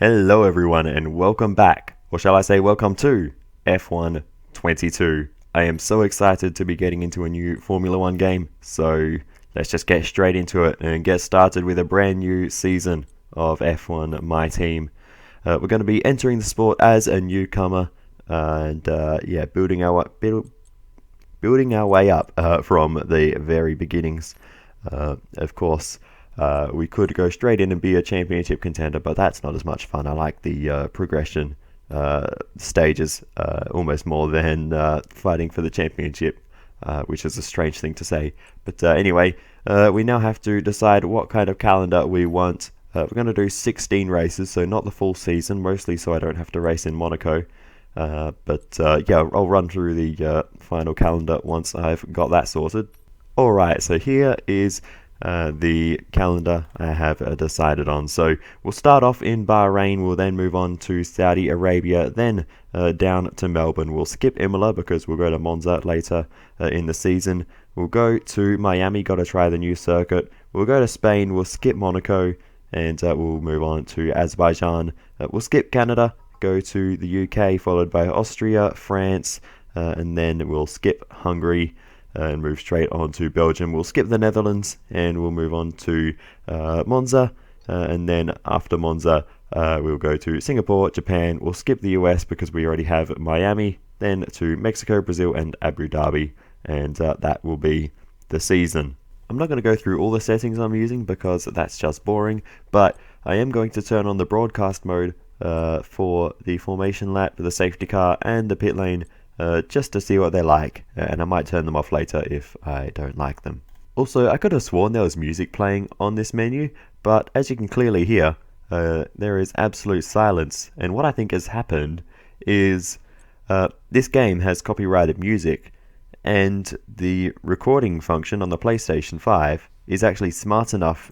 Hello everyone and welcome back, or shall I say welcome to F1 22. I am so excited to be getting into a new Formula 1 game, so let's just get straight into it and get started with a brand new season of F1 My Team. We're going to be entering the sport as a newcomer and building our way up from the very beginnings. Of course, we could go straight in and be a championship contender, but that's not as much fun. I like the progression stages almost more than fighting for the championship, which is a strange thing to say. But anyway, we now have to decide what kind of calendar we want. We're going to do 16 races, so not the full season, mostly so I don't have to race in Monaco. I'll run through the final calendar once I've got that sorted. Alright, so here is the calendar I have decided on. So we'll start off in Bahrain, we'll then move on to Saudi Arabia, then down to Melbourne. We'll skip Imola because we'll go to Monza later in the season. We'll go to Miami, got to try the new circuit. We'll go to Spain, we'll skip Monaco, and we'll move on to Azerbaijan. We'll skip Canada, go to the UK, followed by Austria, France, and then we'll skip Hungary and move straight on to Belgium. We'll skip the Netherlands and we'll move on to Monza, and then after Monza we'll go to Singapore, Japan. We'll skip the US because we already have Miami, then to Mexico, Brazil and Abu Dhabi, and that will be the season. I'm not going to go through all the settings I'm using because that's just boring, but I am going to turn on the broadcast mode for the formation lap, the safety car and the pit lane, just to see what they're like, and I might turn them off later if I don't like them. Also, I could have sworn there was music playing on this menu, but as you can clearly hear, there is absolute silence, and what I think has happened is this game has copyrighted music, and the recording function on the PlayStation 5 is actually smart enough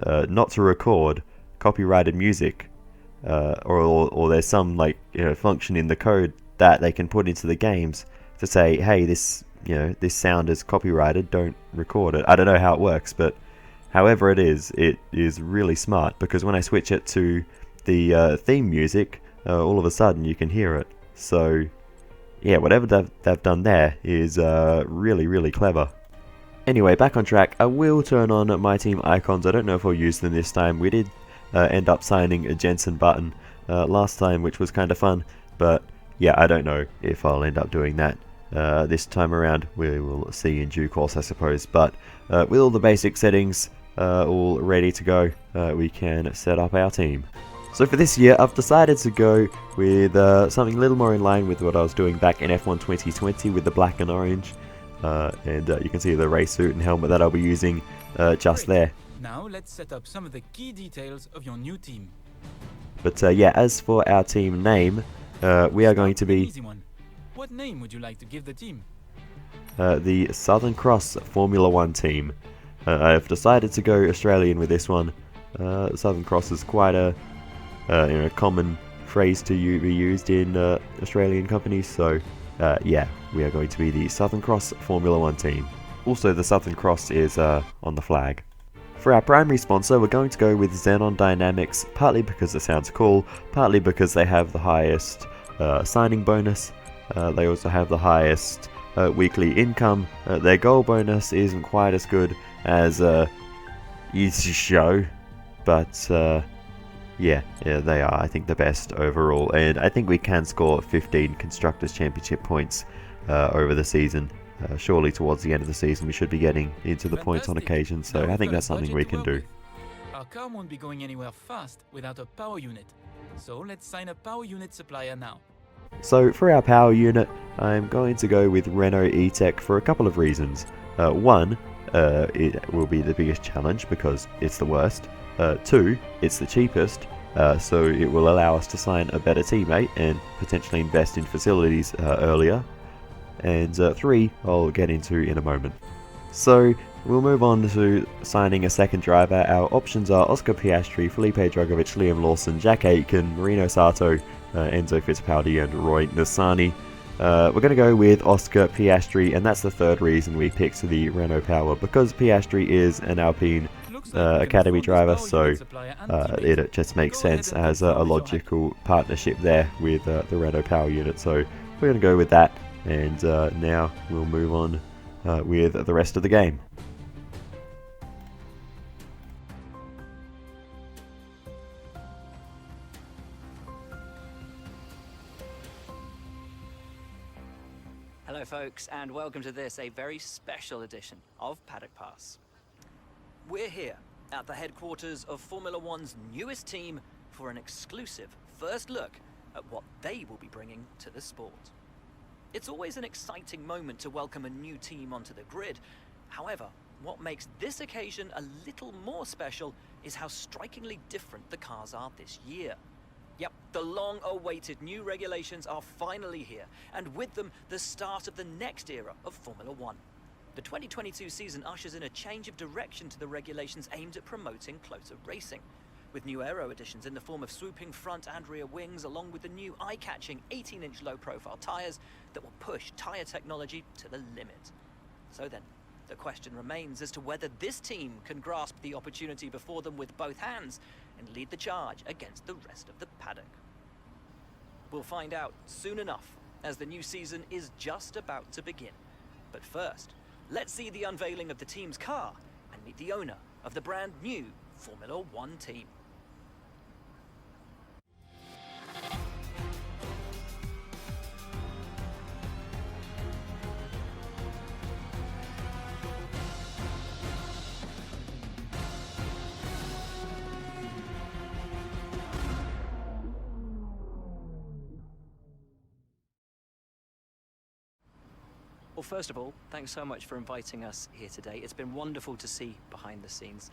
not to record copyrighted music, or there's some function in the code that they can put into the games to say, hey, this sound is copyrighted, don't record it. I don't know how it works, but however it is really smart, because when I switch it to the theme music, all of a sudden you can hear it. So yeah, whatever they've done there is really, really clever. Anyway, back on track. I will turn on my team icons. I don't know if I'll use them this time. We did end up signing a Jensen Button last time, which was kind of fun, but yeah, I don't know if I'll end up doing that this time around. We will see in due course, I suppose. But with all the basic settings all ready to go, we can set up our team. So for this year, I've decided to go with something a little more in line with what I was doing back in F1 2020 with the black and orange. And you can see the race suit and helmet that I'll be using just there. Now let's set up some of the key details of your new team. But as for our team name, we are going to be... Easy one. What name would you like to give the team? The Southern Cross Formula 1 team. I've decided to go Australian with this one. Southern Cross is quite a common phrase to be used in Australian companies, so we are going to be the Southern Cross Formula 1 team. Also, the Southern Cross is on the flag. For our primary sponsor, we're going to go with Xenon Dynamics, partly because it sounds cool, partly because they have the highest signing bonus. They also have the highest weekly income. Their goal bonus isn't quite as good as ZHOU, but they are, I think, the best overall, and I think we can score 15 Constructors' Championship points over the season. Surely towards the end of the season we should be getting into the points on occasion, so I think that's something we can do. Our car won't be going anywhere fast without a power unit, so let's sign a power unit supplier now. So for our power unit, I'm going to go with Renault E-Tech for a couple of reasons. One, it will be the biggest challenge because it's the worst. Two, it's the cheapest, so it will allow us to sign a better teammate and potentially invest in facilities earlier. And three, I'll get into in a moment. So we'll move on to signing a second driver. Our options are Oscar Piastri, Felipe Drugovich, Liam Lawson, Jack Aitken, Marino Sato, Enzo Fittipaldi and Roy Nissany. We're going to go with Oscar Piastri, and that's the third reason we picked the Renault Power, because Piastri is an Alpine academy driver, so it just makes sense as a logical partnership there with the Renault power unit. So we're going to go with that, and now we'll move on with the rest of the game. Hello folks, and welcome to this, a very special edition of Paddock Pass. We're here at the headquarters of Formula One's newest team for an exclusive first look at what they will be bringing to the sport. It's always an exciting moment to welcome a new team onto the grid. However, what makes this occasion a little more special is how strikingly different the cars are this year. Yep, the long-awaited new regulations are finally here, and with them, the start of the next era of Formula One. The 2022 season ushers in a change of direction to the regulations aimed at promoting closer racing, with new aero additions in the form of swooping front and rear wings, along with the new eye-catching 18-inch low-profile tyres that will push tyre technology to the limit. So then, the question remains as to whether this team can grasp the opportunity before them with both hands and lead the charge against the rest of the paddock. We'll find out soon enough, as the new season is just about to begin. But first, let's see the unveiling of the team's car and meet the owner of the brand new Formula One team. Well, first of all, thanks so much for inviting us here today. It's been wonderful to see behind the scenes.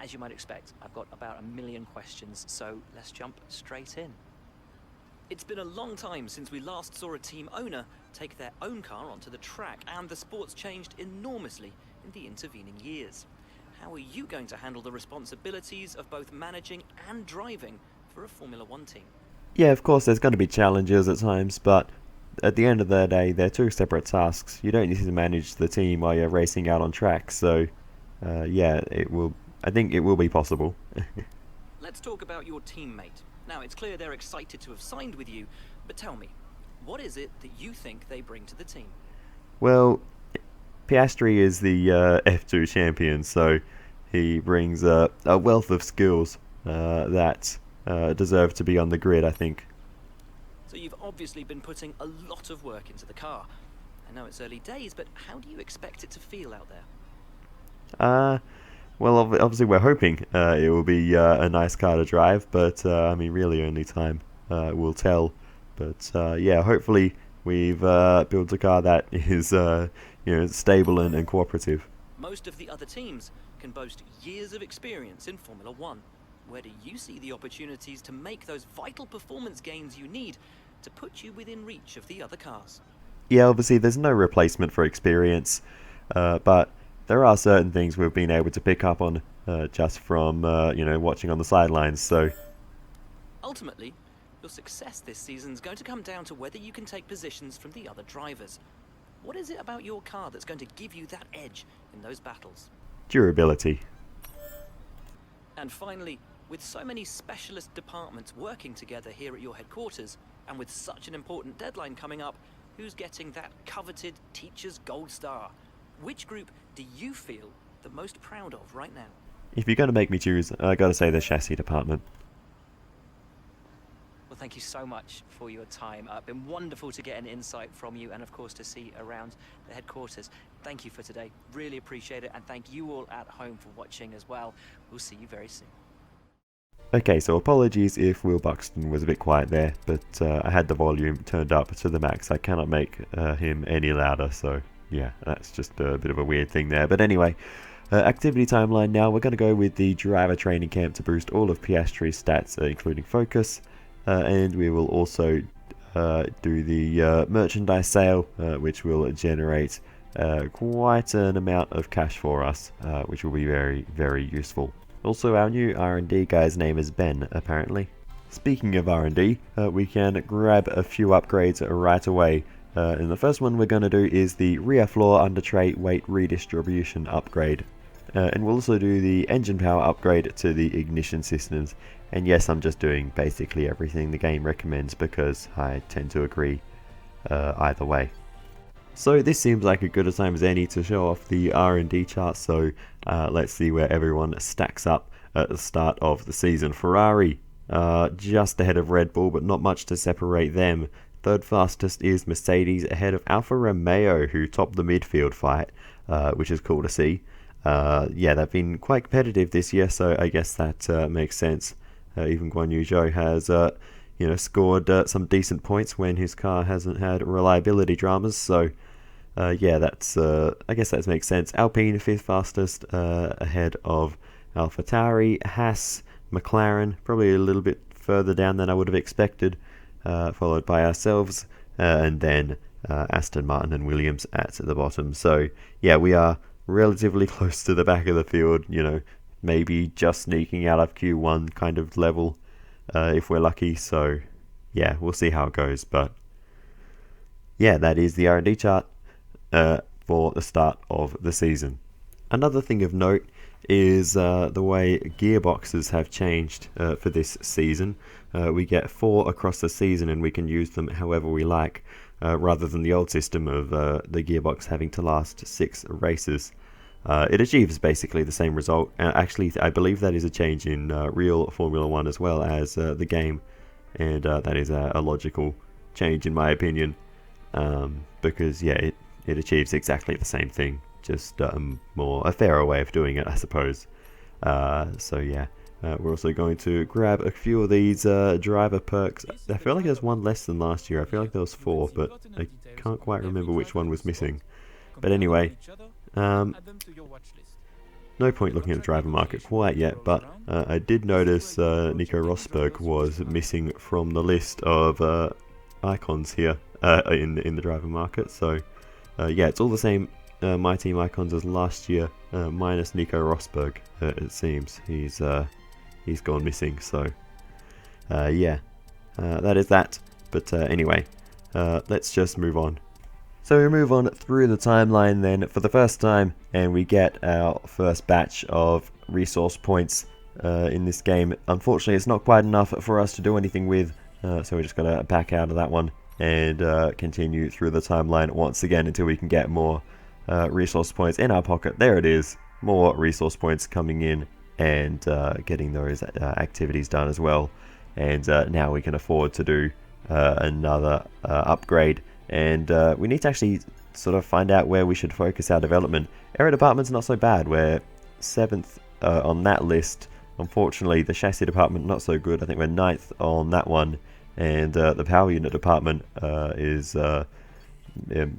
As you might expect, I've got about 1 million questions, so let's jump straight in. It's been a long time since we last saw a team owner take their own car onto the track, and the sport's changed enormously in the intervening years. How are you going to handle the responsibilities of both managing and driving for a Formula One team? Yeah, of course there's going to be challenges at times, but at the end of the day, they're two separate tasks. You don't need to manage the team while you're racing out on track, so yeah, I think it will be possible. Let's talk about your teammate. Now, it's clear they're excited to have signed with you, but tell me, what is it that you think they bring to the team? Well, Piastri is the F2 champion, so he brings a wealth of skills that deserve to be on the grid, I think. So you've obviously been putting a lot of work into the car. I know it's early days, but how do you expect it to feel out there? Well, obviously we're hoping it will be a nice car to drive, but I mean, really only time will tell. But yeah, hopefully we've built a car that is stable and cooperative. Most of the other teams can boast years of experience in Formula One. Where do you see the opportunities to make those vital performance gains you need to put you within reach of the other cars? Yeah, obviously there's no replacement for experience, but there are certain things we've been able to pick up on just from watching on the sidelines. So ultimately, your success this season is going to come down to whether you can take positions from the other drivers. What is it about your car that's going to give you that edge in those battles? Durability. And finally, with so many specialist departments working together here at your headquarters, and with such an important deadline coming up, who's getting that coveted Teacher's Gold Star? Which group do you feel the most proud of right now? If you're going to make me choose, I got to say the chassis department. Well, thank you so much for your time. It's been wonderful to get an insight from you, and of course to see around the headquarters. Thank you for today. Really appreciate it, and thank you all at home for watching as well. We'll see you very soon. Okay, so apologies if Will Buxton was a bit quiet there, but I had the volume turned up to the max. I cannot make him any louder, so yeah, that's just a bit of a weird thing there. But anyway, activity timeline now. We're going to go with the driver training camp to boost all of Piastri's stats, including focus, and we will also do the merchandise sale, which will generate quite an amount of cash for us, which will be very, very useful. Also, our new R&D guy's name is Ben, apparently. Speaking of R&D, we can grab a few upgrades right away. And the first one we're going to do is the rear floor under tray weight redistribution upgrade. And we'll also do the engine power upgrade to the ignition systems. And yes, I'm just doing basically everything the game recommends because I tend to agree either way. So this seems like a good a time as any to show off the R&D chart, so let's see where everyone stacks up at the start of the season. Ferrari just ahead of Red Bull, but not much to separate them. Third fastest is Mercedes, ahead of Alfa Romeo, who topped the midfield fight, which is cool to see. Yeah, they've been quite competitive this year, so I guess that makes sense. Even Guanyu ZHOU has scored some decent points when his car hasn't had reliability dramas, so yeah, that's I guess that makes sense. Alpine 5th fastest, ahead of AlphaTauri. Haas, McLaren probably a little bit further down than I would have expected, followed by ourselves, and then Aston Martin and Williams at the bottom. So yeah, we are relatively close to the back of the field, maybe just sneaking out of Q1 kind of level if we're lucky. So yeah, we'll see how it goes, but yeah, that is the R&D chart for the start of the season. Another thing of note is the way gearboxes have changed for this season. We get 4 across the season and we can use them however we like, rather than the old system of the gearbox having to last 6 races. It achieves basically the same result. Actually, I believe that is a change in real Formula 1 as well as the game, and that is a logical change in my opinion, because yeah, it achieves exactly the same thing, just a fairer way of doing it, I suppose. So yeah, we're also going to grab a few of these driver perks. I feel like there's one less than last year. I feel like there was 4, but I can't quite remember which one was missing. But anyway, no point looking at the driver market quite yet, but I did notice Nico Rosberg was missing from the list of icons here in the driver market. So yeah, it's all the same My Team icons as last year, minus Nico Rosberg. It seems he's gone missing. So yeah, that is that. But anyway, let's just move on. So we move on through the timeline then for the first time, and we get our first batch of resource points in this game. Unfortunately, it's not quite enough for us to do anything with, so we're just going to back out of that one and continue through the timeline once again until we can get more resource points in our pocket. There it is, more resource points coming in, and getting those activities done as well. And now we can afford to do another upgrade. And we need to actually sort of find out where we should focus our development. Aero department's not so bad. We're 7th on that list. Unfortunately, the chassis department not so good. I think we're 9th on that one. And the power unit department is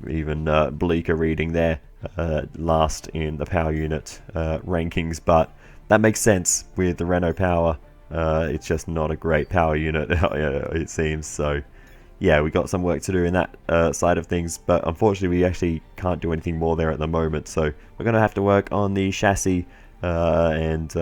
even bleaker reading there. Last in the power unit rankings. But that makes sense with the Renault Power. It's just not a great power unit, it seems. So yeah, we got some work to do in that side of things, but unfortunately we actually can't do anything more there at the moment, so we're going to have to work on the chassis, and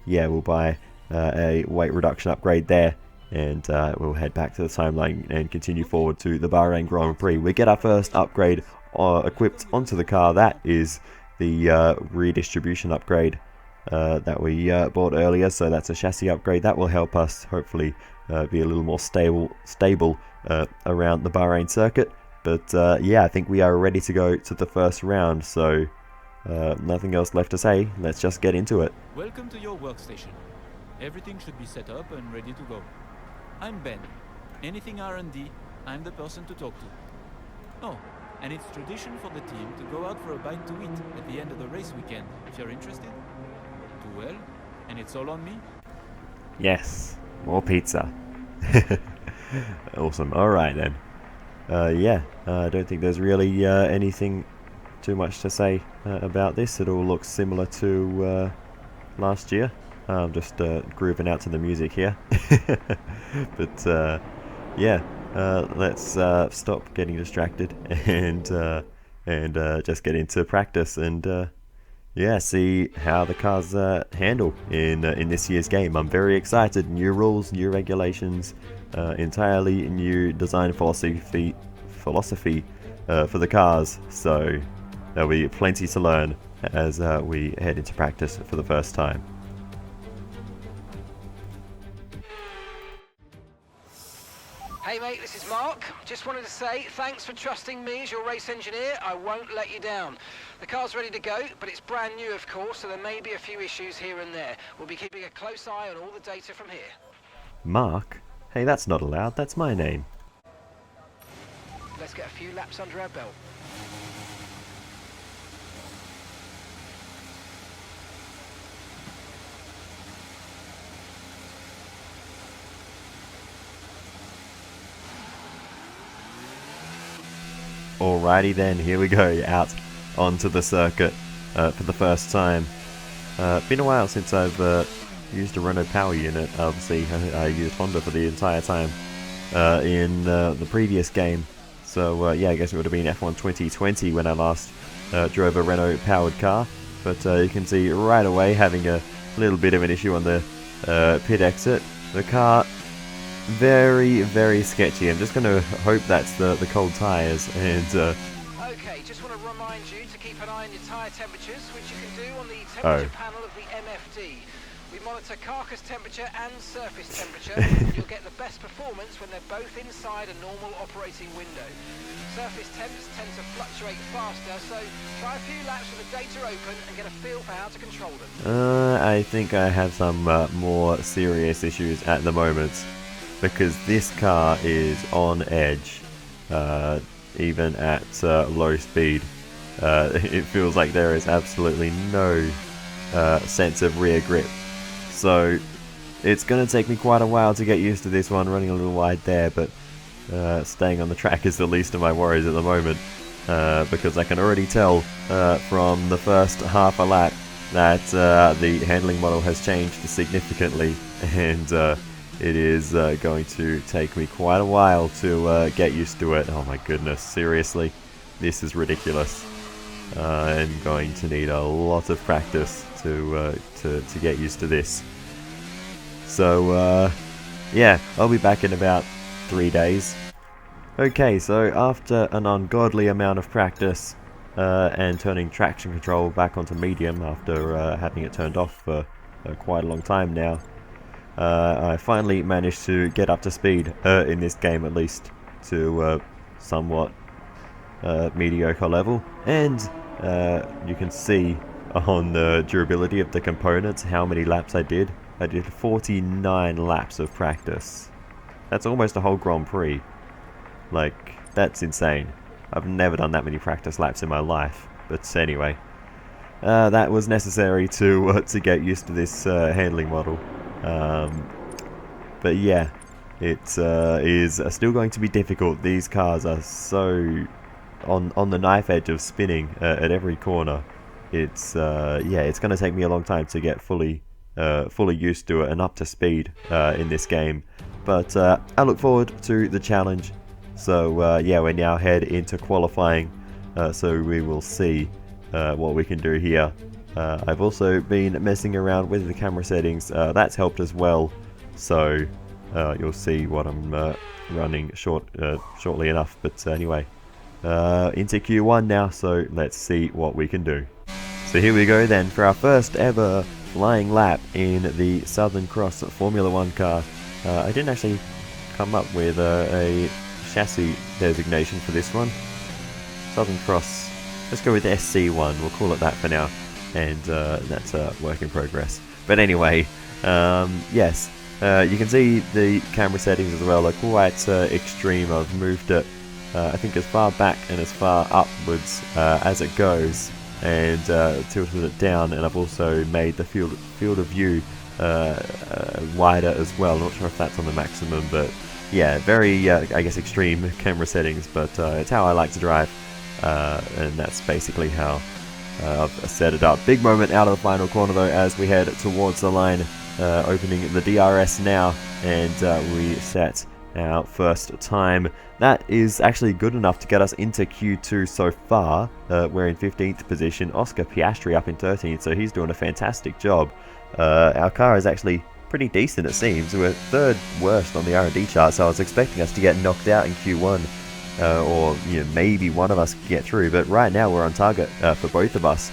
yeah, we'll buy a weight reduction upgrade there, and we'll head back to the timeline and continue forward to the Bahrain Grand Prix. We get our first upgrade equipped onto the car. That is the redistribution upgrade that we bought earlier, so that's a chassis upgrade that will help us hopefully be a little more stable around the Bahrain circuit. But yeah, I think we are ready to go to the first round, so nothing else left to say. Let's just get into it. Welcome to your workstation. Everything should be set up and ready to go. I'm Ben. Anything R&D, I'm the person to talk to. Oh, and it's tradition for the team to go out for a bite to eat at the end of the race weekend, if you're interested. Do well, and it's all on me. Yes, more pizza. Awesome. Alright then. Yeah, I don't think there's really anything too much to say about this. It all looks similar to last year. I'm just grooving out to the music here. But yeah, let's stop getting distracted and just get into practice and yeah, see how the cars handle in this year's game. I'm very excited. New rules, new regulations, entirely new design philosophy for the cars. So there'll be plenty to learn as we head into practice for the first time. Hey mate, this is Mark. Just wanted to say thanks for trusting me as your race engineer. I won't let you down. The car's ready to go, but it's brand new of course, so there may be a few issues here and there. We'll be keeping a close eye on all the data from here. Mark? Hey, that's not allowed, that's my name. Let's get a few laps under our belt. Alrighty then, here we go, out onto the circuit for the first time. Been a while since I've used a Renault power unit. Obviously I used Honda for the entire time in the previous game. So yeah, I guess it would have been F1 2020 when I last drove a Renault powered car. But you can see right away having a little bit of an issue on the pit exit. The car very, very sketchy. I'm just going to hope that's the cold tyres. And okay, just want to remind you to keep an eye on your tyre temperatures, which you can do on the temperature panel of the MFD. We monitor carcass temperature and surface temperature. You'll get the best performance when they're both inside a normal operating window. Surface temps tend to fluctuate faster, so try a few laps with the data open and get a feel for how to control them. I think I have some more serious issues at the moment, because this car is on edge, even at low speed. It feels like there is absolutely no sense of rear grip. So it's going to take me quite a while to get used to this one, running a little wide there, but staying on the track is the least of my worries at the moment, because I can already tell from the first half a lap that the handling model has changed significantly, and it is going to take me quite a while to get used to it. Oh my goodness, seriously, this is ridiculous. I'm going to need a lot of practice to get used to this. So yeah, I'll be back in about 3 days. Okay, so after an ungodly amount of practice and turning traction control back onto medium after having it turned off for quite a long time now, I finally managed to get up to speed in this game, at least to somewhat mediocre level, and you can see on the durability of the components how many laps I did. I did 49 laps of practice. That's almost a whole Grand Prix. Like, that's insane. I've never done that many practice laps in my life. But anyway, that was necessary to get used to this handling model. But yeah, it is still going to be difficult. These cars are so on the knife edge of spinning at every corner. It's yeah, it's going to take me a long time to get fully used to it and up to speed in this game. But I look forward to the challenge. So yeah, we now head into qualifying. So we will see what we can do here. I've also been messing around with the camera settings. That's helped as well. So you'll see what I'm running shortly enough. But anyway, into Q1 now. So let's see what we can do. So here we go then for our first ever flying lap in the Southern Cross Formula 1 car. I didn't actually come up with a chassis designation for this one. Southern Cross, let's go with SC1, we'll call it that for now, and that's a work in progress. But anyway, yes, you can see the camera settings as well are quite extreme. I've moved it I think as far back and as far upwards as it goes, and tilted it down, and I've also made the field of view wider as well. Not sure if that's on the maximum, but yeah, very I guess extreme camera settings, but it's how I like to drive, and that's basically how I've set it up. Big moment out of the final corner though as we head towards the line, opening the DRS now, and we set our first time. That is actually good enough to get us into Q2 so far. We're in 15th position, Oscar Piastri up in 13th, so he's doing a fantastic job. Our car is actually pretty decent, it seems. We're third worst on the R&D chart, so I was expecting us to get knocked out in Q1, or maybe one of us could get through, but right now we're on target for both of us.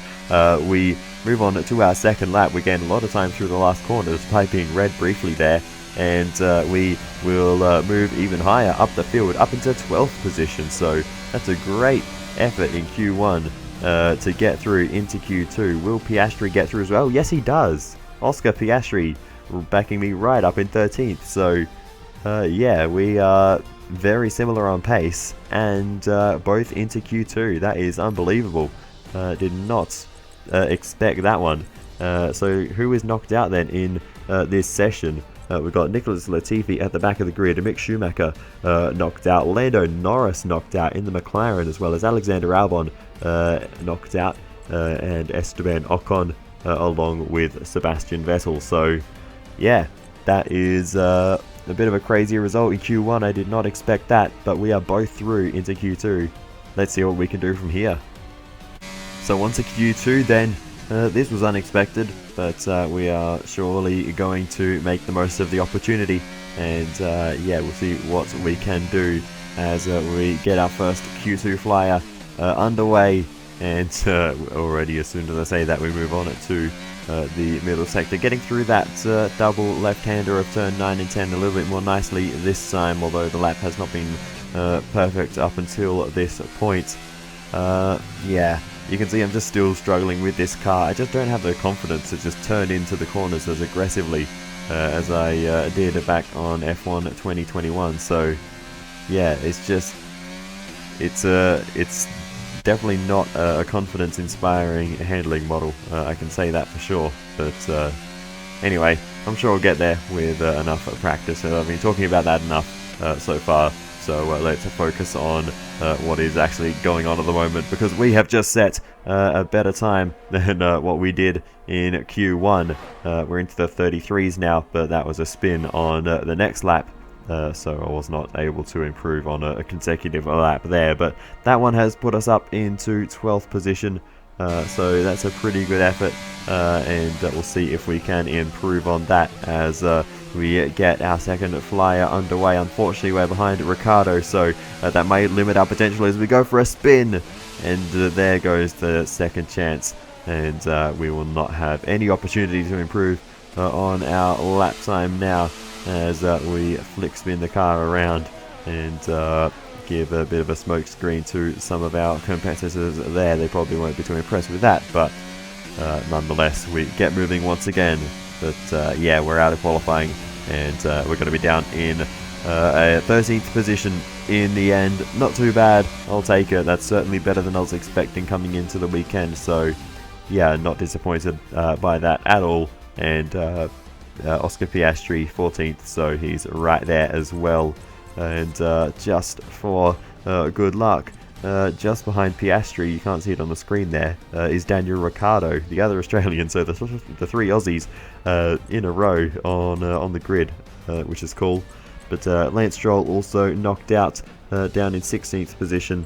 We move on to our second lap. We gain a lot of time through the last corner, despite being red briefly there, and we will move even higher up the field, up into 12th position. So that's a great effort in Q1 to get through into Q2. Will Piastri get through as well? Yes, he does. Oscar Piastri backing me right up in 13th. So yeah, we are very similar on pace, and both into Q2. That is unbelievable. Did not expect that one. So who is knocked out then in this session? We've got Nicholas Latifi at the back of the grid, Mick Schumacher knocked out, Lando Norris knocked out in the McLaren, as well as Alexander Albon knocked out, and Esteban Ocon along with Sebastian Vettel. So yeah, that is a bit of a crazy result in Q1. I did not expect that, but we are both through into Q2. Let's see what we can do from here. So on to Q2 then. This was unexpected, but we are surely going to make the most of the opportunity, and yeah, we'll see what we can do as we get our first Q2 flyer underway. And already, as soon as I say that, we move on to the middle sector, getting through that double left-hander of turn 9 and 10 a little bit more nicely this time, although the lap has not been perfect up until this point. Yeah, you can see I'm just still struggling with this car. I just don't have the confidence to just turn into the corners as aggressively as I did back on F1 2021. So yeah, it's just it's definitely not a confidence-inspiring handling model. I can say that for sure. But anyway, I'm sure I'll get there with enough practice. I've been talking about that enough so far. So let's focus on what is actually going on at the moment, because we have just set a better time than what we did in Q1. We're into the 33s now, but that was a spin on the next lap. So I was not able to improve on a consecutive lap there, but that one has put us up into 12th position, so that's a pretty good effort, and we'll see if we can improve on that as we get our second flyer underway. Unfortunately, we're behind Ricciardo, so that may limit our potential as we go for a spin, and there goes the second chance, and we will not have any opportunity to improve on our lap time now, as we flick spin the car around and give a bit of a smoke screen to some of our competitors there. They probably won't be too impressed with that, but nonetheless, we get moving once again. But yeah, we're out of qualifying, and we're going to be down in a 13th position in the end. Not too bad, I'll take it. That's certainly better than I was expecting coming into the weekend, so yeah, not disappointed by that at all. And Oscar Piastri 14th, so he's right there as well. And just for good luck, just behind Piastri, you can't see it on the screen there, is Daniel Ricciardo, the other Australian. So the three Aussies in a row on the grid, which is cool. But Lance Stroll also knocked out down in 16th position,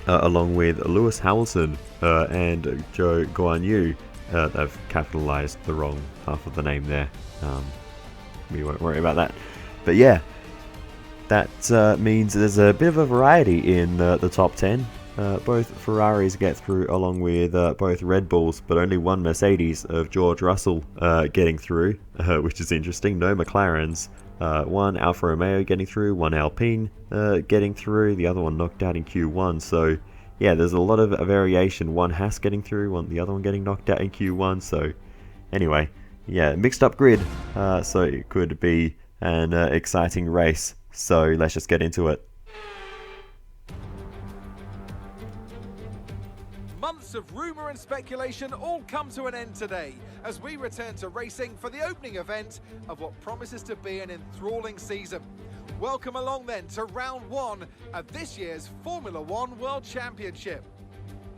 along with Lewis Hamilton and ZHOU Guanyu. They've capitalized the wrong half of the name there. We won't worry about that. But yeah, that means there's a bit of a variety in the top 10. Both Ferraris get through along with both Red Bulls, but only one Mercedes of George Russell getting through, which is interesting. No McLarens. One Alfa Romeo getting through, one Alpine getting through, the other one knocked out in Q1. So yeah, there's a lot of variation. One Haas getting through, the other one getting knocked out in Q1. So anyway, yeah, mixed up grid, so it could be an exciting race. So let's just get into it. Months of rumour and speculation all come to an end today as we return to racing for the opening event of what promises to be an enthralling season. Welcome along then to round one of this year's Formula One World Championship.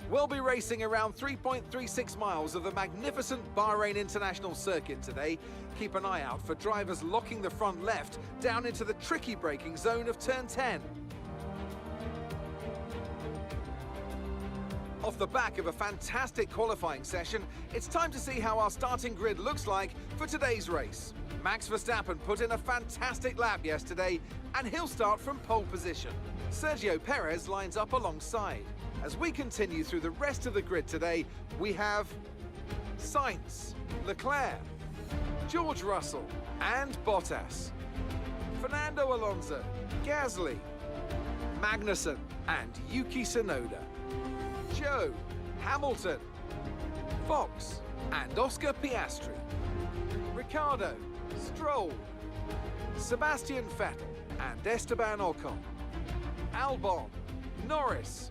We'll be racing around 3.36 miles of the magnificent Bahrain International Circuit today. Keep an eye out for drivers locking the front left down into the tricky braking zone of turn 10. Off the back of a fantastic qualifying session, it's time to see how our starting grid looks like for today's race. Max Verstappen put in a fantastic lap yesterday, and he'll start from pole position. Sergio Perez lines up alongside. As we continue through the rest of the grid today, we have Sainz, Leclerc, George Russell and Bottas, Fernando Alonso, Gasly, Magnussen and Yuki TSUNODA, Zhou, Hamilton, Fox and Oscar Piastri, Ricciardo, Stroll, Sebastian Vettel and Esteban Ocon, Albon, Norris,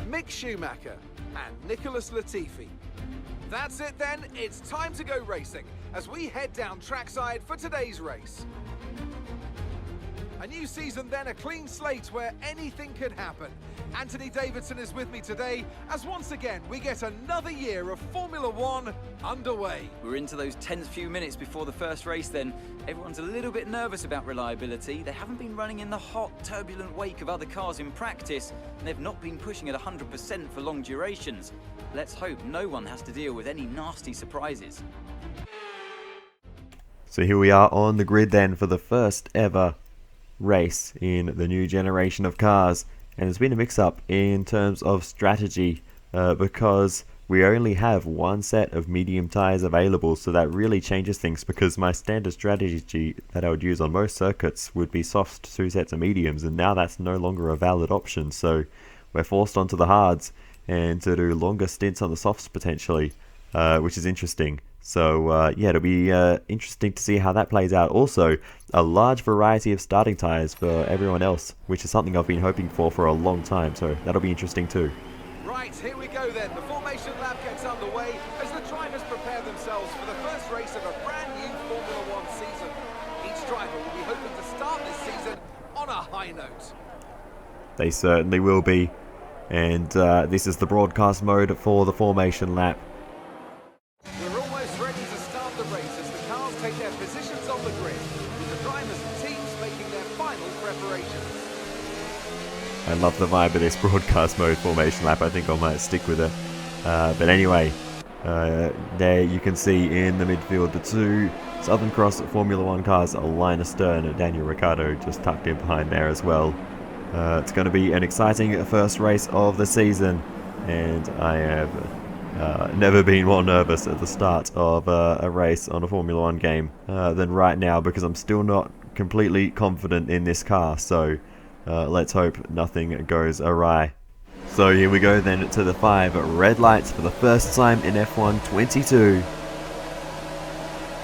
Mick Schumacher and Nicholas Latifi. That's it then, it's time to go racing as we head down trackside for today's race. A new season then, a clean slate where anything could happen. Anthony Davidson is with me today as once again we get another year of Formula One underway. We're into those tense few minutes before the first race then. Everyone's a little bit nervous about reliability. They haven't been running in the hot, turbulent wake of other cars in practice, and they've not been pushing at 100% for long durations. Let's hope no one has to deal with any nasty surprises. So here we are on the grid then for the first ever race in the new generation of cars, and there's been a mix-up in terms of strategy because we only have one set of medium tyres available, so that really changes things, because my standard strategy that I would use on most circuits would be soft 2 sets of mediums, and now that's no longer a valid option, so we're forced onto the hards and to do longer stints on the softs potentially, which is interesting. So yeah, it'll be interesting to see how that plays out. Also, a large variety of starting tyres for everyone else, which is something I've been hoping for a long time, so that'll be interesting too. Right, here we go then. The formation lap gets underway as the drivers prepare themselves for the first race of a brand new Formula One season. Each driver will be hoping to start this season on a high note. They certainly will be, and this is the broadcast mode for the formation lap. We're almost ready to start the race as the cars take their positions on the grid, with the drivers and teams making their final preparations. I love the vibe of this broadcast mode formation lap. I think I might stick with it. But anyway, there you can see in the midfield the 2 Southern Cross Formula One cars, Linus Stern and Daniel Ricciardo just tucked in behind there as well. It's going to be an exciting first race of the season, and I have never been more nervous at the start of a race on a Formula One game than right now, because I'm still not completely confident in this car, so let's hope nothing goes awry. So here we go then to the 5 red lights for the first time in F1 22.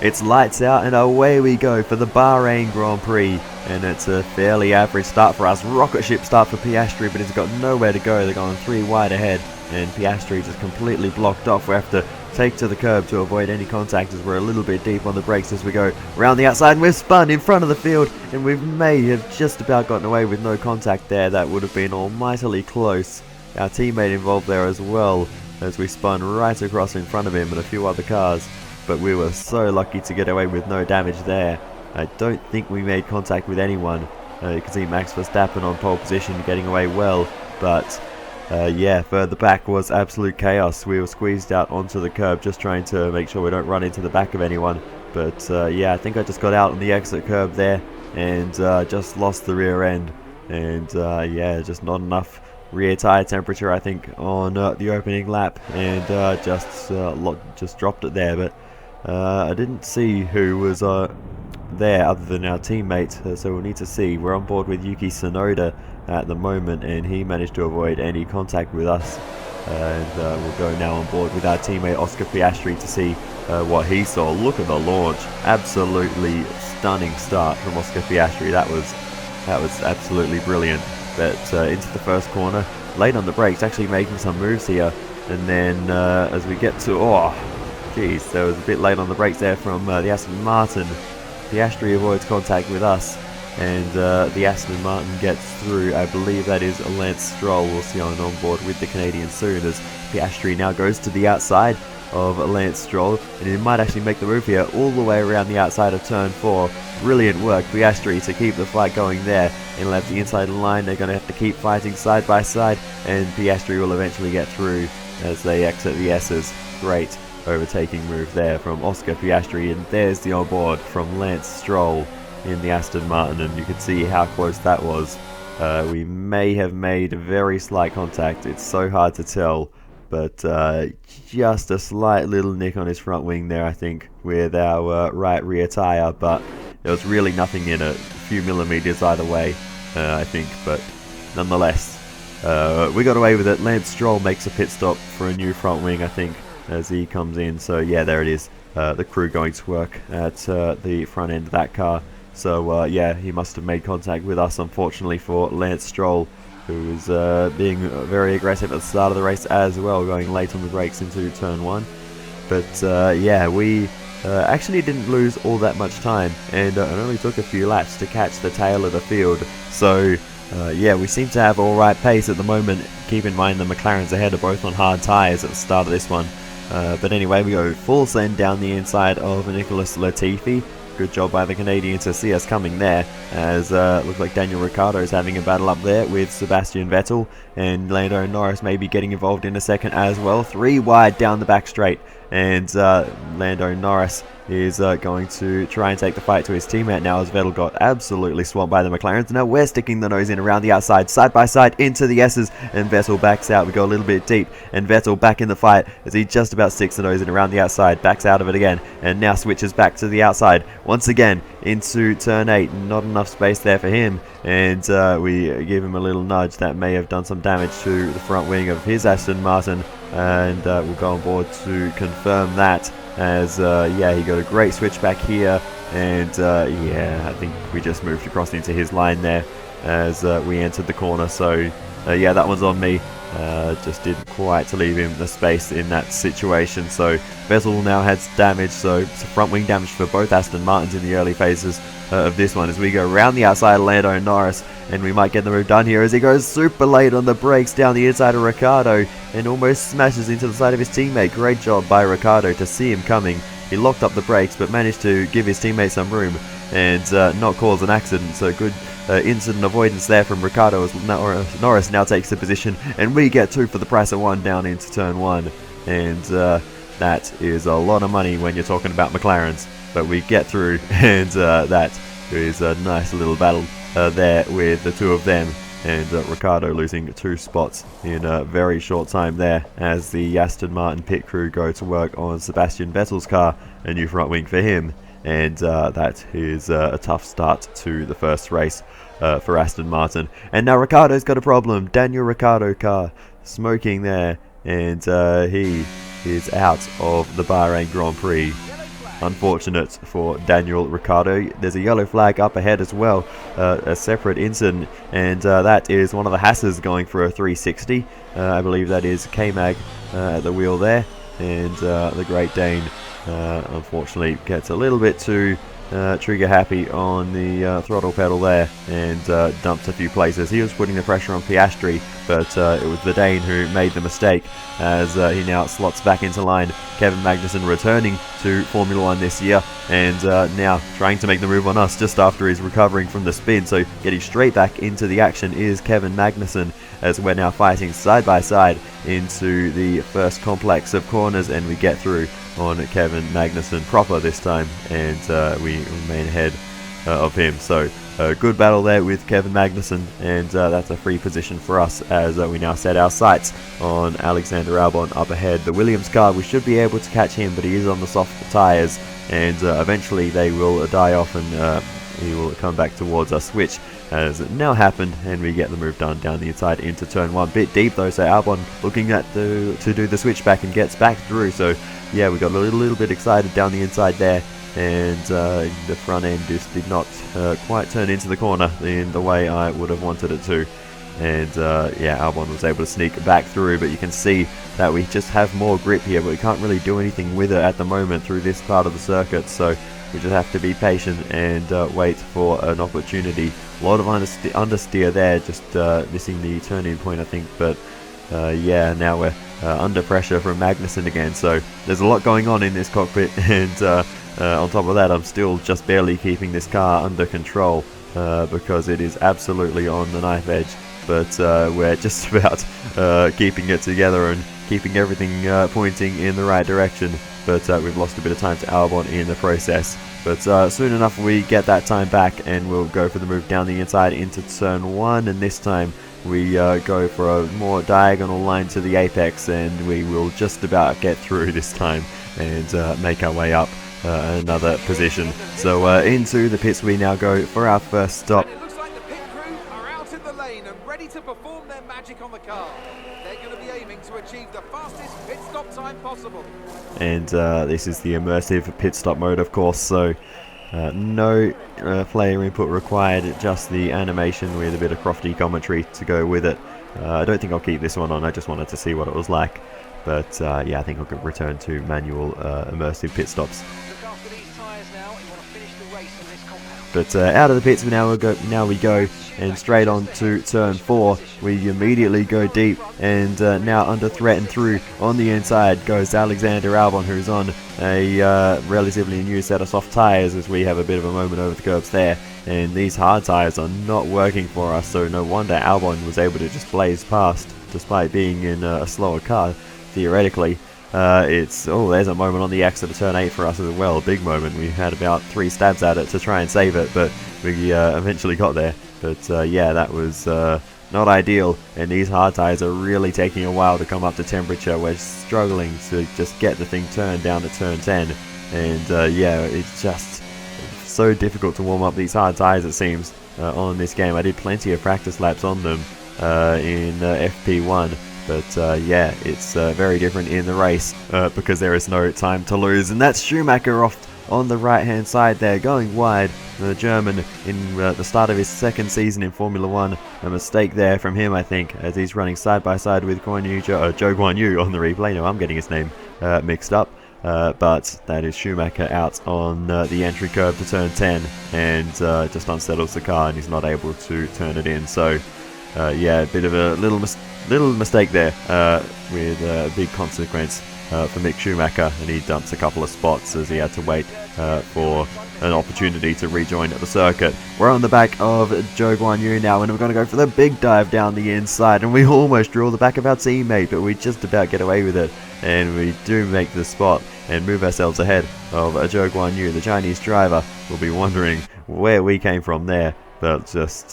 It's lights out and away we go for the Bahrain Grand Prix, and it's a fairly average start for us. Rocket ship start for Piastri, but he's got nowhere to go. They're going 3 wide ahead, and Piastri just completely blocked off. We have to take to the curb to avoid any contact as we're a little bit deep on the brakes as we go around the outside, and we've spun in front of the field, and we may have just about gotten away with no contact there. That would have been almightily close. Our teammate involved there as well, as we spun right across in front of him and a few other cars, but we were so lucky to get away with no damage there. I don't think we made contact with anyone. You can see Max Verstappen on pole position getting away well, but yeah, further back was absolute chaos. We were squeezed out onto the curb just trying to make sure we don't run into the back of anyone, but yeah, I think I just got out on the exit curb there and just lost the rear end, and yeah, just not enough rear tyre temperature I think on the opening lap, and just dropped it there. But I didn't see who was there other than our teammate, so we'll need to see. We're on board with Yuki TSUNODA at the moment, and he managed to avoid any contact with us, and we'll go now on board with our teammate Oscar Piastri to see what he saw. Look at the launch, absolutely stunning start from Oscar Piastri. That was absolutely brilliant. But into the first corner, late on the brakes, actually making some moves here, and then as we get to, oh geez, there was a bit late on the brakes there from the Aston Martin. Piastri avoids contact with us, and the Aston Martin gets through. I believe that is Lance Stroll. We'll see on board with the Canadian soon, as Piastri now goes to the outside of Lance Stroll, and he might actually make the move here all the way around the outside of turn 4. Brilliant work, Piastri, to keep the fight going there and left the inside line. They're going to have to keep fighting side by side, and Piastri will eventually get through as they exit the S's. Great overtaking move there from Oscar Piastri, and there's the onboard from Lance Stroll in the Aston Martin, and you can see how close that was. We may have made very slight contact. It's so hard to tell, but just a slight little nick on his front wing there, I think, with our right rear tyre, but there was really nothing in it. A few millimeters either way, I think, but nonetheless, we got away with it. Lance Stroll makes a pit stop for a new front wing, I think, as he comes in. So yeah, there it is. The crew going to work at the front end of that car. So yeah, he must have made contact with us, unfortunately for Lance Stroll, who was being very aggressive at the start of the race as well, going late on the brakes into turn 1. But yeah, we actually didn't lose all that much time, and it only took a few laps to catch the tail of the field. So yeah, we seem to have alright pace at the moment. Keep in mind the McLarens ahead are both on hard tyres at the start of this one. But anyway, we go full send down the inside of Nicholas Latifi. Good job by the Canadian to see us coming there, as looks like Daniel Ricciardo is having a battle up there with Sebastian Vettel, and Lando Norris may be getting involved in a second as well. 3 wide down the back straight, and Lando Norris is going to try and take the fight to his teammate now, as Vettel got absolutely swamped by the McLarens. Now we're sticking the nose in around the outside, side by side into the S's, and Vettel backs out. We go a little bit deep, and Vettel back in the fight as he just about sticks the nose in around the outside, backs out of it again, and now switches back to the outside once again into turn 8. Not enough space there for him, and we give him a little nudge that may have done some damage to the front wing of his Aston Martin, and we'll go on board to confirm that, as yeah, he got a great switch back here, and yeah, I think we just moved across into his line there as we entered the corner. So yeah, that one's on me. Just didn't quite to leave him the space in that situation. So Vettel now has damage, so it's front wing damage for both Aston Martins in the early phases of this one, as we go around the outside of Lando Norris, and we might get the move done here as he goes super late on the brakes down the inside of Ricciardo and almost smashes into the side of his teammate. Great job by Ricciardo to see him coming. He locked up the brakes but managed to give his teammate some room and not cause an accident. So good incident avoidance there from Ricciardo, as Norris now takes the position, and we get 2 for the price of 1 down into turn 1, and that is a lot of money when you're talking about McLarens, but we get through, and that is a nice little battle there with the 2 of them, and Ricciardo losing 2 spots in a very short time there, as the Aston Martin pit crew go to work on Sebastian Vettel's car, a new front wing for him. And that is a tough start to the first race for Aston Martin. And now Ricciardo's got a problem. Daniel Ricciardo car smoking there, and he is out of the Bahrain Grand Prix. Unfortunate for Daniel Ricciardo. There's a yellow flag up ahead as well, a separate incident, and that is one of the Hasses going for a 360. I believe that is K-Mag at the wheel there, and the Great Dane unfortunately gets a little bit too trigger happy on the throttle pedal there, and dumps a few places. He was putting the pressure on Piastri, but it was the Dane who made the mistake, as he now slots back into line. Kevin Magnussen returning to Formula 1 this year, and now trying to make the move on us just after he's recovering from the spin. So getting straight back into the action is Kevin Magnussen, as we're now fighting side by side into the first complex of corners, and we get through on Kevin Magnussen proper this time, and we remain ahead of him. So good battle there with Kevin Magnussen, and that's a free position for us, as we now set our sights on Alexander Albon up ahead. The Williams car, we should be able to catch him, but he is on the soft tyres, and eventually they will die off, and he will come back towards us, which has now happened, and we get the move done down the inside into turn 1. Bit deep though, so Albon looking at to do the switchback and gets back through. So yeah, we got a little bit excited down the inside there, and the front end just did not quite turn into the corner in the way I would have wanted it to. And yeah, Albon was able to sneak back through, but you can see that we just have more grip here, but we can't really do anything with it at the moment through this part of the circuit. So we just have to be patient and wait for an opportunity. A lot of understeer there, just missing the turn-in point, I think. But yeah, now we're under pressure from Magnussen again. So there's a lot going on in this cockpit, and on top of that, I'm still just barely keeping this car under control because it is absolutely on the knife edge. But we're just about keeping it together and keeping everything pointing in the right direction. But we've lost a bit of time to Albon in the process, But soon enough we get that time back, and we'll go for the move down the inside into turn 1, and this time we go for a more diagonal line to the apex, and we will just about get through this time and make our way up another position. So into the pits we now go for our first stop. And it looks like the pit crew are out in the lane and ready to perform their magic on the car. They're going to be aiming to achieve the fastest pit stop time possible. And this is the immersive pit stop mode, of course, so no player input required, just the animation with a bit of crofty commentary to go with it. I don't think I'll keep this one on, I just wanted to see what it was like. But yeah, I think I'll return to manual immersive pit stops. Look after these tyres now. You want to finish the race on this compound. But out of the pits now we go, and straight on to turn 4. We immediately go deep, and now under threat and through on the inside goes Alexander Albon, who's on a relatively new set of soft tyres, as we have a bit of a moment over the curbs there. And these hard tyres are not working for us, so no wonder Albon was able to just blaze past, despite being in a slower car, theoretically. There's a moment on the exit of turn 8 for us as well, a big moment. We had about 3 stabs at it to try and save it, but we eventually got there. But yeah, that was not ideal, and these hard tyres are really taking a while to come up to temperature. We're struggling to just get the thing turned down to turn 10, and yeah, it's just so difficult to warm up these hard tyres, it seems, on this game. I did plenty of practice laps on them in FP1, but yeah, it's very different in the race because there is no time to lose. And that's Schumacher off on the right hand side there, going wide. The German in the start of his second season in Formula 1. A mistake there from him, I think, as he's running side by side with ZHOU Guanyu on the replay. No, I'm getting his name mixed up. But that is Schumacher out on the entry curve to turn 10, and just unsettles the car, and he's not able to turn it in. So yeah, a bit of a little mistake there with a big consequence for Mick Schumacher, and he dumps a couple of spots as he had to wait for an opportunity to rejoin at the circuit. We're on the back of ZHOU Guanyu now, and we're going to go for the big dive down the inside, and we almost draw the back of our teammate, but we just about get away with it, and we do make the spot and move ourselves ahead of ZHOU Guanyu. The Chinese driver will be wondering where we came from there, but just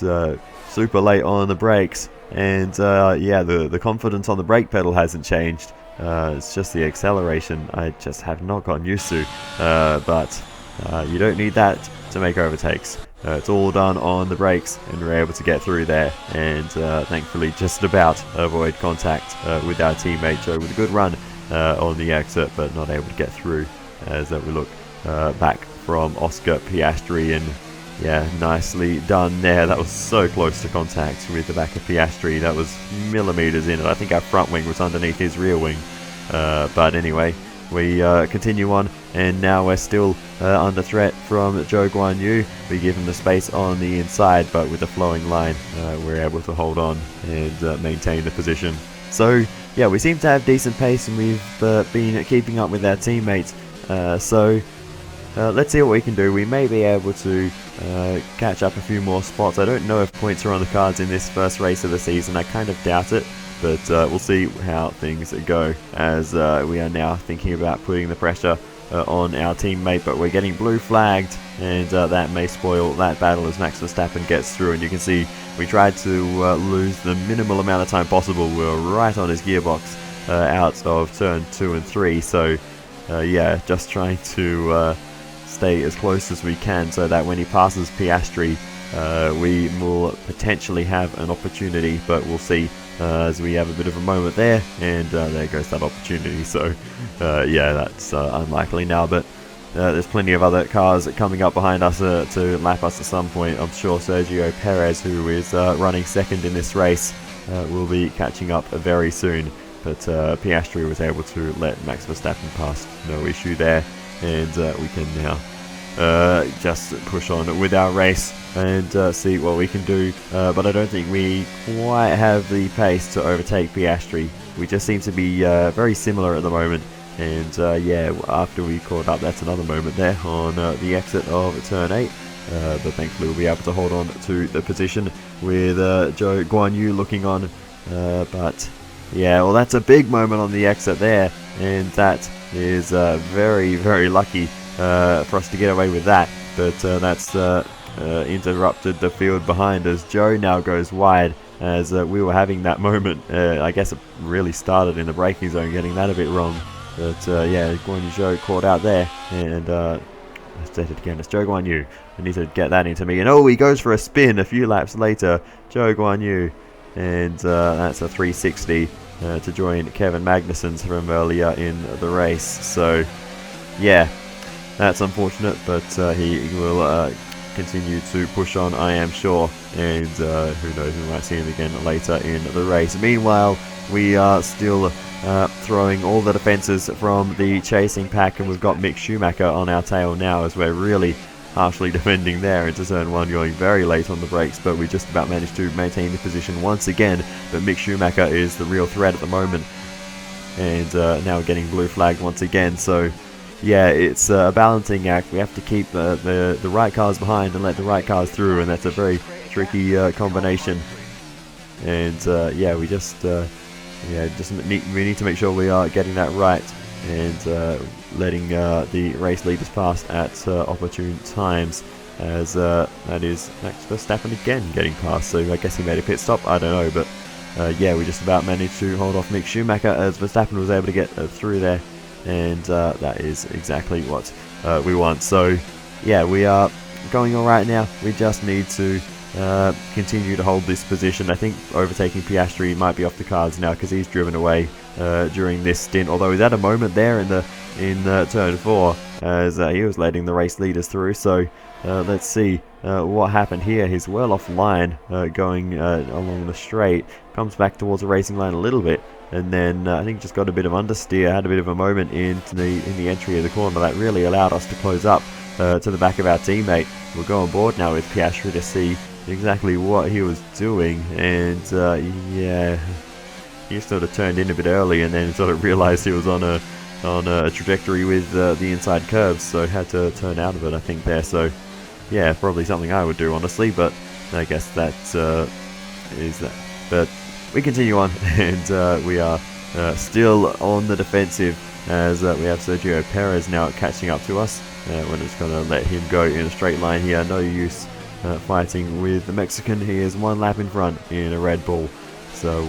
super late on the brakes, and yeah, the confidence on the brake pedal hasn't changed. It's just the acceleration I just have not gotten used to, but you don't need that to make overtakes. It's all done on the brakes, and we're able to get through there, and thankfully just about avoid contact with our teammate Joe with a good run on the exit, but not able to get through as we look back from Oscar Piastri. And yeah, nicely done there. That was so close to contact with the back of Piastri. That was millimeters in it. I think our front wing was underneath his rear wing. But anyway, we continue on, and now we're still under threat from ZHOU Guanyu. We give him the space on the inside, but with a flowing line, we're able to hold on and maintain the position. So yeah, we seem to have decent pace, and we've been keeping up with our teammates. So let's see what we can do. We may be able to catch up a few more spots. I don't know if points are on the cards in this first race of the season. I kind of doubt it, but we'll see how things go, as we are now thinking about putting the pressure on our teammate. But we're getting blue flagged, and that may spoil that battle as Max Verstappen gets through. And you can see we tried to lose the minimal amount of time possible. We were right on his gearbox out of turn 2 and 3. So yeah, just trying to stay as close as we can, so that when he passes Piastri, we will potentially have an opportunity, but we'll see, as we have a bit of a moment there, and there goes that opportunity. So yeah, that's unlikely now, but there's plenty of other cars coming up behind us to lap us at some point. I'm sure Sergio Perez, who is running second in this race, will be catching up very soon, but Piastri was able to let Max Verstappen pass, no issue there. And we can now just push on with our race and see what we can do. But I don't think we quite have the pace to overtake Piastri. We just seem to be very similar at the moment. And yeah, after we caught up, that's another moment there on the exit of turn 8. But thankfully we'll be able to hold on to the position with ZHOU Guanyu looking on. But yeah, well, that's a big moment on the exit there, and that is very, very lucky for us to get away with that, but that's interrupted the field behind as ZHOU now goes wide, as we were having that moment. I guess it really started in the braking zone, getting that a bit wrong, but yeah, ZHOU caught out there, and let's set it again. It's ZHOU Guanyu. I need to get that into me, and oh, he goes for a spin a few laps later, ZHOU Guanyu, and that's a 360 to join Kevin Magnussen's from earlier in the race. So yeah, that's unfortunate, but he will continue to push on, I am sure, and who knows, we might see him again later in the race. Meanwhile, we are still throwing all the defences from the chasing pack, and we've got Mick Schumacher on our tail now, as we're really harshly defending there into turn 1, going very late on the brakes, but we just about managed to maintain the position once again. But Mick Schumacher is the real threat at the moment, and now getting blue flagged once again. So yeah, it's a balancing act. We have to keep the right cars behind and let the right cars through, and that's a very tricky combination. And yeah, we just need to make sure we are getting that right, and letting the race leaders pass at opportune times, as that is Max Verstappen again getting past. So I guess he made a pit stop, I don't know, but yeah, we just about managed to hold off Mick Schumacher as Verstappen was able to get through there, and that is exactly what we want. So yeah, we are going alright now. We just need to continue to hold this position. I think overtaking Piastri might be off the cards now, because he's driven away during this stint, although he's had a moment there in turn 4 as he was letting the race leaders through. So let's see what happened here. He's well offline, going along the straight, comes back towards the racing line a little bit, and then I think just got a bit of understeer, had a bit of a moment in the entry of the corner that really allowed us to close up to the back of our teammate. We'll go on board now with Piastri to see exactly what he was doing, and yeah, he sort of turned in a bit early and then sort of realized he was on a trajectory with the inside curbs, so had to turn out of it, I think, there. So yeah, probably something I would do, honestly, but I guess that is that. But we continue on, and we are still on the defensive, as we have Sergio Perez now catching up to us. We're just going to let him go in a straight line here. No use fighting with the Mexican. He is one lap in front in a Red Bull. So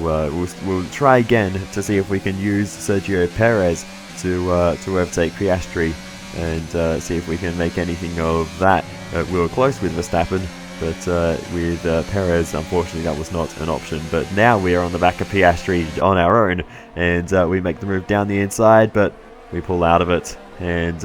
we'll try again to see if we can use Sergio Perez to overtake Piastri, and see if we can make anything of that. We were close with Verstappen, but with Perez, unfortunately, that was not an option. But now we are on the back of Piastri on our own, and we make the move down the inside, but we pull out of it. And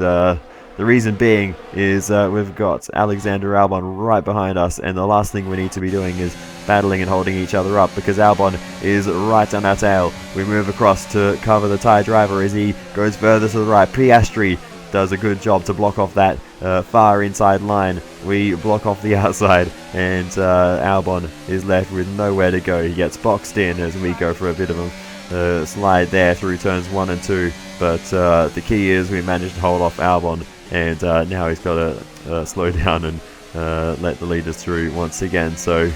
the reason being is we've got Alexander Albon right behind us, and the last thing we need to be doing is battling and holding each other up, because Albon is right on our tail. We move across to cover the tyre driver as he goes further to the right. Piastri does a good job to block off that far inside line. We block off the outside, and Albon is left with nowhere to go. He gets boxed in as we go for a bit of a slide there through turns 1 and 2. But the key is we managed to hold off Albon, and now he's got to slow down and let the leaders through once again. So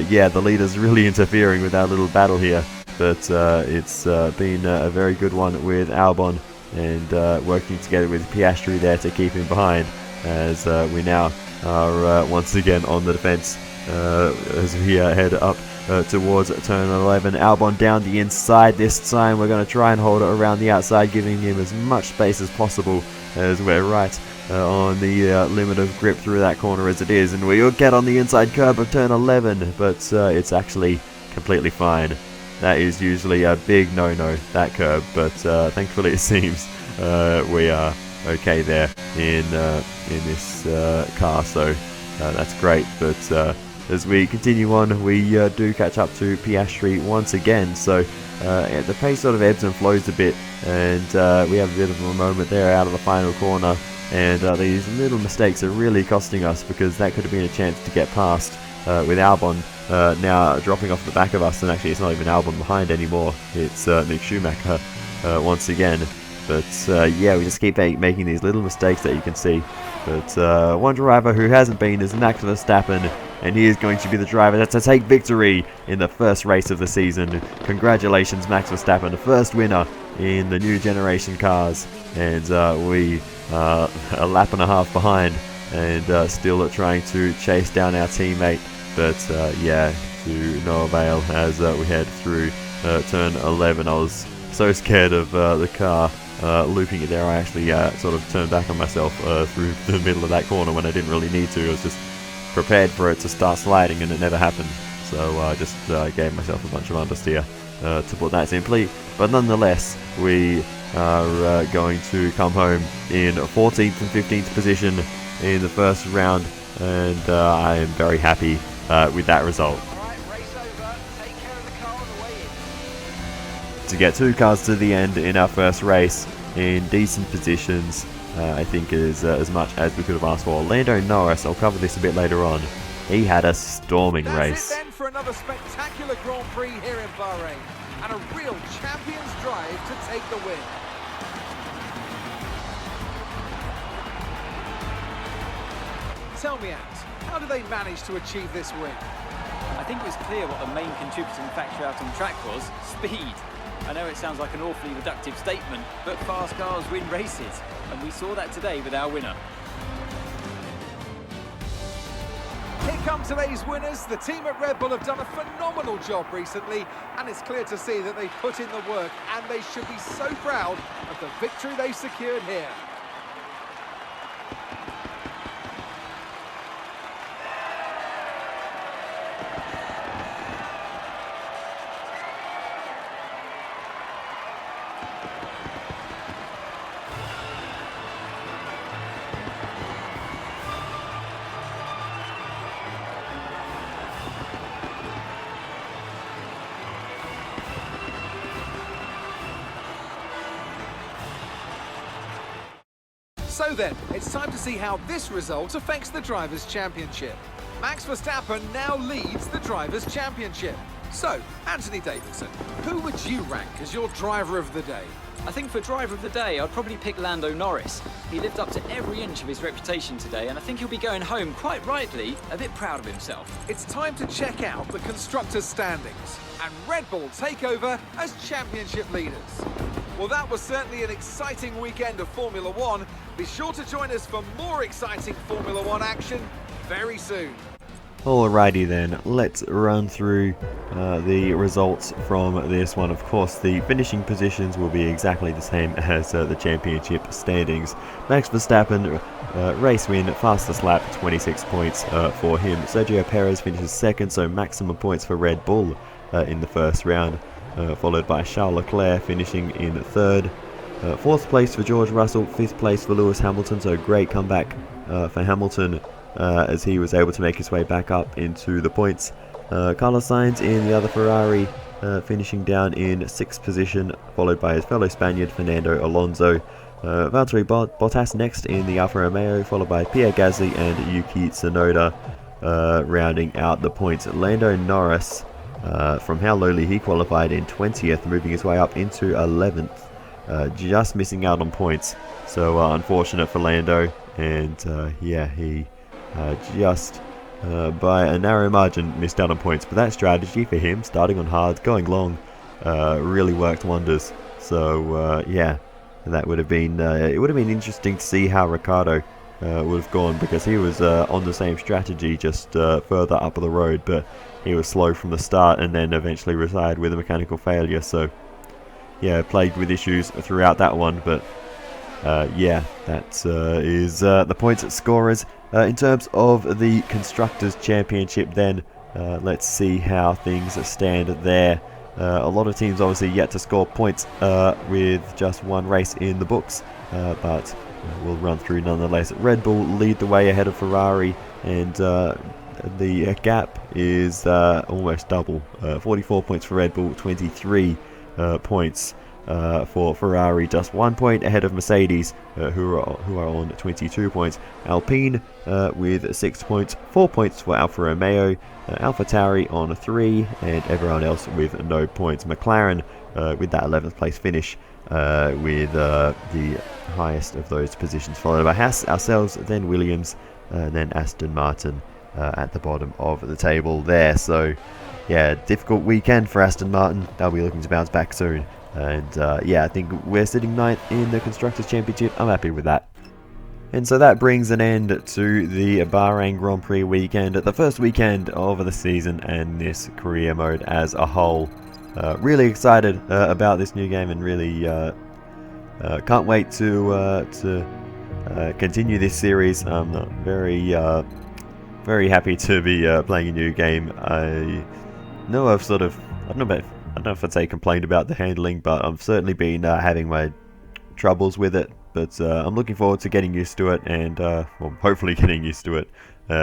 yeah, the leaders really interfering with our little battle here, but it's been a very good one with Albon, and working together with Piastri there to keep him behind, as we now are once again on the defense as we head up towards turn 11. Albon down the inside this time. We're going to try and hold it around the outside, giving him as much space as possible, as we're right on the limit of grip through that corner as it is, and we'll get on the inside curb of turn 11, but it's actually completely fine. That is usually a big no-no, that curb, but thankfully it seems we are okay there in this car, so that's great. But as we continue on, we do catch up to Piastri once again, so the pace sort of ebbs and flows a bit, and we have a bit of a moment there out of the final corner, and these little mistakes are really costing us, because that could have been a chance to get past with Albon now dropping off the back of us, and actually it's not even Albon behind anymore, it's Mick Schumacher once again. But yeah, we just keep making these little mistakes that you can see. But one driver who hasn't been is Max Verstappen, and he is going to be the driver that's to take victory in the first race of the season. Congratulations, Max Verstappen, the first winner in the new generation cars, and we a lap and a half behind and still trying to chase down our teammate. But yeah, to no avail as we head through turn 11. I was so scared of the car looping it there. I actually sort of turned back on myself through the middle of that corner when I didn't really need to. I was just prepared for it to start sliding and it never happened. So I just gave myself a bunch of understeer to put that simply. But nonetheless, we are going to come home in 14th and 15th position in the first round, and I am very happy with that result. Alright, race over. Take care of the car on the way in. To get 2 cars to the end in our first race in decent positions, I think is as much as we could have asked for. Lando Norris, I'll cover this a bit later on, he had a storming race. That's it then for another spectacular Grand Prix here in Bahrain, and a real champion's drive to take the win. Tell me, Ant, how do they manage to achieve this win? I think it was clear what the main contributing factor out on track was: speed. I know it sounds like an awfully reductive statement, but fast cars win races, and we saw that today with our winner. Here come today's winners. The team at Red Bull have done a phenomenal job recently, and it's clear to see that they've put in the work, and they should be so proud of the victory they've secured here. So then, it's time to see how this result affects the Drivers' Championship. Max Verstappen now leads the Drivers' Championship. So, Anthony Davidson, who would you rank as your driver of the day? I think for driver of the day, I'd probably pick Lando Norris. He lived up to every inch of his reputation today, and I think he'll be going home, quite rightly, a bit proud of himself. It's time to check out the Constructors' standings, and Red Bull take over as championship leaders. Well, that was certainly an exciting weekend of Formula One. Be sure to join us for more exciting Formula One action very soon. Alrighty then, let's run through the results from this one. Of course, the finishing positions will be exactly the same as the championship standings. Max Verstappen, race win, fastest lap, 26 points for him. Sergio Perez finishes second, so maximum points for Red Bull in the first round. Followed by Charles Leclerc finishing in third. Fourth place for George Russell, fifth place for Lewis Hamilton, so great comeback for Hamilton as he was able to make his way back up into the points. Carlos Sainz in the other Ferrari finishing down in sixth position, followed by his fellow Spaniard Fernando Alonso. Valtteri Bottas next in the Alfa Romeo, followed by Pierre Gasly and Yuki Tsunoda rounding out the points. Lando Norris, from how lowly he qualified in 20th, moving his way up into 11th, just missing out on points. So unfortunate for Lando, and yeah, he just by a narrow margin missed out on points. But that strategy for him, starting on hard, going long, really worked wonders. So yeah, that would have been it would have been interesting to see how Ricciardo would have gone, because he was on the same strategy, just further up the road, but he was slow from the start and then eventually retired with a mechanical failure. So yeah, plagued with issues throughout that one. But yeah, that is the points scorers. In terms of the Constructors' Championship then, let's see how things stand there. A lot of teams obviously yet to score points with just one race in the books, but we'll run through nonetheless. Red Bull lead the way ahead of Ferrari, and the gap is almost double. 44 points for Red Bull, 23 points for Ferrari, just 1 point ahead of Mercedes, who are on 22 points. Alpine with 6 points, 4 points for Alfa Romeo, AlphaTauri on 3, and everyone else with no points. McLaren with that 11th place finish, with the highest of those positions, followed by Haas, ourselves, then Williams, and then Aston Martin at the bottom of the table there. So yeah, difficult weekend for Aston Martin. They'll be looking to bounce back soon. And yeah, I think we're sitting 9th in the Constructors' Championship. I'm happy with that. And so that brings an end to the Bahrain Grand Prix weekend, the first weekend of the season and this career mode as a whole. Really excited about this new game, and really can't wait to continue this series. I'm very happy to be playing a new game. I know I've sort of, I don't know if I'd say complained about the handling, but I've certainly been having my troubles with it. But I'm looking forward to getting used to it, and well, hopefully getting used to it,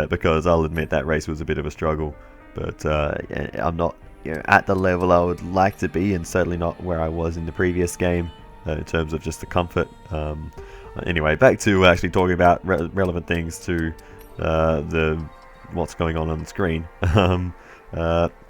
because I'll admit that race was a bit of a struggle. But I'm not, at the level I would like to be, and certainly not where I was in the previous game in terms of just the comfort. Anyway, back to actually talking about relevant things to what's going on the screen.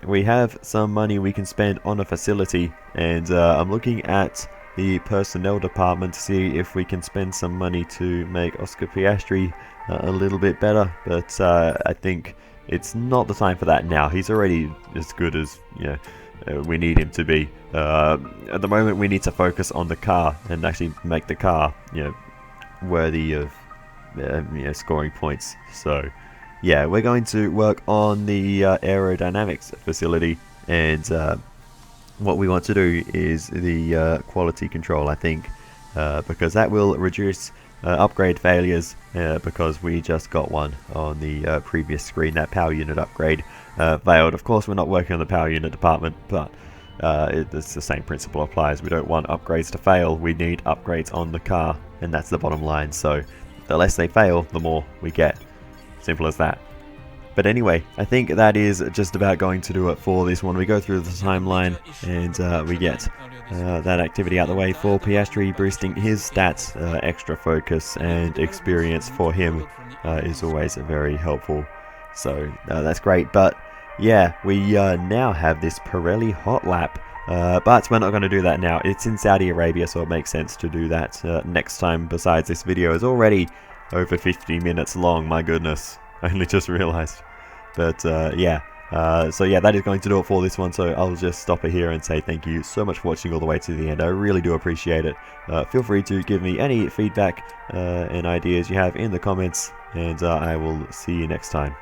We have some money we can spend on a facility, and I'm looking at the personnel department to see if we can spend some money to make Oscar Piastri a little bit better, but I think it's not the time for that now. He's already as good as we need him to be. At the moment, we need to focus on the car and actually make the car worthy of scoring points. So yeah, we're going to work on the aerodynamics facility, and what we want to do is the quality control, I think, because that will reduce upgrade failures, because we just got one on the previous screen. That power unit upgrade failed. Of course, we're not working on the power unit department, but it's the same principle applies. We don't want upgrades to fail. We need upgrades on the car, and that's the bottom line. So the less they fail, the more we get. Simple as that. But anyway, I think that is just about going to do it for this one. We go through the timeline, and we get that activity out the way for Piastri, boosting his stats. Extra focus and experience for him is always very helpful. So that's great. But yeah, we now have this Pirelli hot lap. But we're not going to do that now. It's in Saudi Arabia, so it makes sense to do that next time. Besides, this video is already over 50 minutes long. My goodness. I only just realized. But yeah, so yeah, that is going to do it for this one. So I'll just stop it here and say thank you so much for watching all the way to the end. I really do appreciate it. Feel free to give me any feedback and ideas you have in the comments, and I will see you next time.